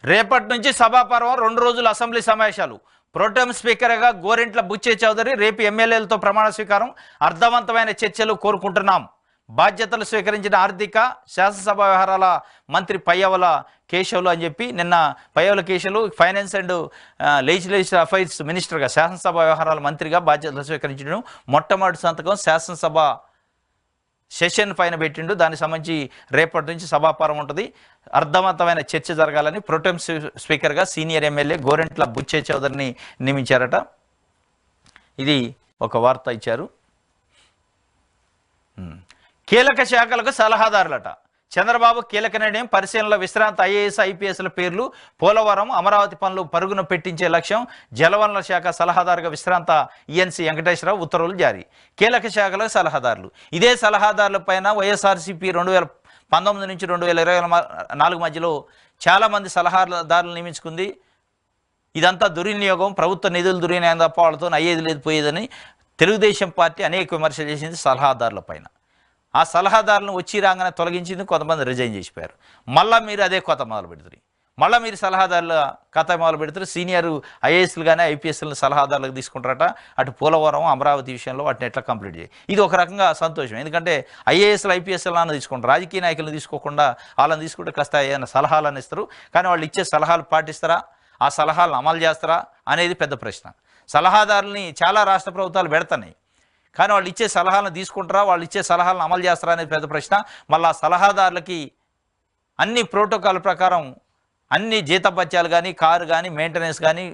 రేపటి నుంచి సభాపర్వం 2 రోజులు అసెంబ్లీ సమావేశాలు. ప్రోటెం స్పీకర్గా గోరెంట్ల బుచ్చే చౌదరి, రేపు ఎమ్మెల్యేలతో ప్రమాణ స్వీకారం. అర్థవంతమైన చర్చలు కోరుకుంటున్నాం. బాధ్యతలు స్వీకరించిన ఆర్థిక శాసనసభ వ్యవహారాల మంత్రి పయ్యవల కేశవులు అని చెప్పి నిన్న Payyavula Keshavulu finance and legislative affairs మినిస్టర్గా శాసనసభ వ్యవహారాల మంత్రిగా బాధ్యతలు స్వీకరించడం. మొట్టమొదటి సంతకం శాసనసభ సెషన్ పైన పెట్టిండు. దానికి సంబంధించి రేపటి నుంచి సభాపరం ఉంటుంది. అర్థవంతమైన చర్చ జరగాలని ప్రోటెం స్పీకర్గా సీనియర్ ఎమ్మెల్యే గోరెంట్ల బుచ్చే చౌదరిని నియమించారట. ఇది ఒక వార్త ఇచ్చారు. కీలక శాఖలకు సలహాదారులట. చంద్రబాబు కీలక నిర్ణయం. పరిశీలనలో విశ్రాంత ఐఏఎస్ ఐపీఎస్ల పేర్లు. పోలవరం అమరావతి పనులు పరుగున పెట్టించే లక్ష్యం. జలవనరుల శాఖ సలహాదారుగా విశ్రాంత ఈఎన్సీ వెంకటేశ్వరరావు ఉత్తర్వులు జారీ. కీలక శాఖలకు సలహాదారులు. ఇదే సలహాదారుల పైన వైఎస్ఆర్సీపీ 2019 నుంచి 2024 మధ్యలో చాలామంది సలహాదారులు నియమించుకుంది. ఇదంతా దుర్వినియోగం, ప్రభుత్వ నిధులు దుర్వినియోగం తప్ప వాళ్ళతో అయ్యేది లేదు పోయేదని తెలుగుదేశం పార్టీ అనేక విమర్శలు చేసింది సలహాదారుల పైన. ఆ సలహాదారులను వచ్చి రాగానే తొలగించింది, కొంతమంది రిజైన్ చేసిపోయారు. మళ్ళీ మీరు అదే కొత్త మొదలు పెడతారు. మళ్ళీ మీరు సలహాదారుల కథ మొదలు పెడతారు. సీనియర్ ఐఏఎస్లు కానీ ఐపీఎస్లను సలహాదారులకు తీసుకుంటారట. అటు పోలవరం అమరావతి విషయంలో వాటిని ఎట్లా కంప్లీట్ చేయాలి. ఇది ఒక రకంగా సంతోషం. ఎందుకంటే ఐఏఎస్లు ఐపీఎస్లను తీసుకుంటారు, రాజకీయ నాయకులను తీసుకోకుండా వాళ్ళని తీసుకుంటే కాస్త ఏదైనా సలహాలను ఇస్తారు. కానీ వాళ్ళు ఇచ్చే సలహాలు పాటిస్తారా, ఆ సలహాలను అమలు చేస్తారా అనేది పెద్ద ప్రశ్న. సలహాదారుల్ని చాలా రాష్ట్ర ప్రభుత్వాలు పెడుతున్నాయి, కానీ వాళ్ళు ఇచ్చే సలహాలను తీసుకుంటారా, వాళ్ళు ఇచ్చే సలహాలను అమలు చేస్తారా అనేది పెద్ద ప్రశ్న. మళ్ళీ ఆ సలహాదారులకి అన్ని ప్రోటోకాల్ ప్రకారం అన్ని జీతభత్యాలు కానీ, కారు కానీ, మెయింటెనెన్స్ కానీ,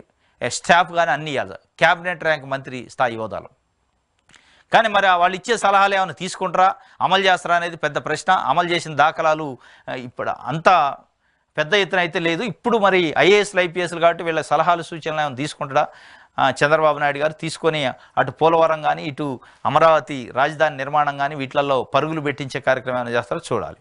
స్టాఫ్ కానీ అన్నీ ఇవ్వాలి, క్యాబినెట్ ర్యాంక్ మంత్రి స్థాయి హోదాలో. కానీ మరి వాళ్ళు ఇచ్చే సలహాలు ఏమైనా తీసుకుంటారా, అమలు చేస్తారా అనేది పెద్ద ప్రశ్న. అమలు చేసిన దాఖలాలు ఇప్పుడు అంతా పెద్ద ఎత్తున అయితే లేదు. ఇప్పుడు మరి ఐఏఎస్లు ఐపీఎస్లు కాబట్టి వీళ్ళ సలహాలు సూచనలు ఏమైనా తీసుకుంటారా చంద్రబాబు నాయుడు గారు? తీసుకొని అటు పోలవరం కానీ, ఇటు అమరావతి రాజధాని నిర్మాణం కానీ వీటిలలో పరుగులు పెట్టించే కార్యక్రమం ఏమైనా చేస్తారో చూడాలి.